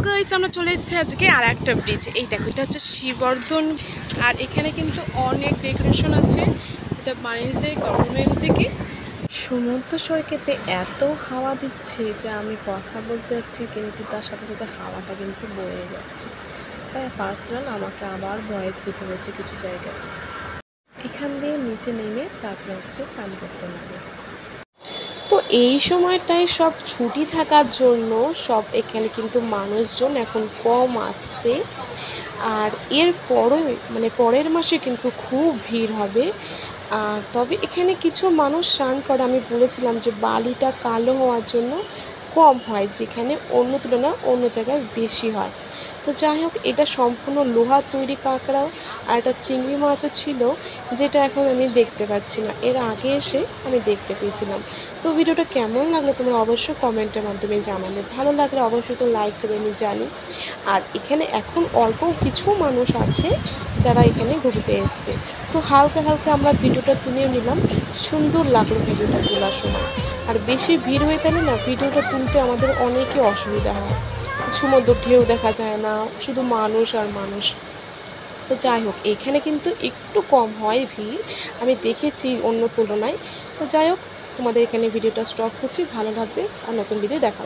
Guys আমরা চলে এসেছি আজকে আর একটা ব্রিজ। এই দেখো এটা হচ্ছে শ্রীবর্ধন, আর এখানে কিন্তু অনেক ডেকোরেশন আছে যেটা বানিয়েছে গভর্নমেন্ট থেকে। সমুদ্র সৈকতে এত হাওয়া দিচ্ছে যে আমি কথা বলতে যাচ্ছি কিন্তু তার সাথে সাথে হাওয়াটা কিন্তু বয়ে যাচ্ছে, তাই পার্সোনাল আমাকে আবার ভয়েস দিতে হচ্ছে কিছু জায়গায়। এখান দিয়ে নিচে নেমে তারপরে হচ্ছে স্নান করতে লাগে। তো এই সময়টায় সব ছুটি থাকার জন্য সব এখানে কিন্তু মানুষজন এখন কম আসছে, আর এর পরের মাসে কিন্তু খুব ভিড় হবে। তবে এখানে কিছু মানুষ স্নান করে, আমি বলেছিলাম যে বালিটা কালো হওয়ার জন্য কম হয়, যেখানে অন্য তুলনায় অন্য জায়গায় বেশি হয়। তো যাই হোক, এটা সম্পূর্ণ লোহার তৈরি কাঁকড়াও, আর একটা চিংড়ি মাছও ছিল যেটা এখন আমি দেখতে পাচ্ছি না, এর আগে এসে আমি দেখতে পেয়েছিলাম। তো ভিডিওটা কেমন লাগলো তোমরা অবশ্যই কমেন্টের মাধ্যমে জানাবে, ভালো লাগলে অবশ্যই তো লাইক করে আমি জানি। আর এখানে এখন অল্প কিছু মানুষ আছে যারা এখানে ঘুরতে এসছে, তো হালকা হালকা আমরা ভিডিওটা তুলেও নিলাম। সুন্দর লাগলো ভিডিওটা তোলার সময়, আর বেশি ভিড় হয়ে গেলে না ভিডিওটা তুলতে আমাদের অনেকই অসুবিধা হয়, সমুদ্র ঢেউ দেখা যায় না, শুধু মানুষ আর মানুষ। তো যাই হোক, এখানে কিন্তু একটু কম হয় ভিড়, আমি দেখেছি অন্য তুলনায়। তো যাই হোক, তোমাদের এখানে ভিডিওটা স্টপ করছি, ভালো লাগবে আর নতুন ভিডিও দেখা।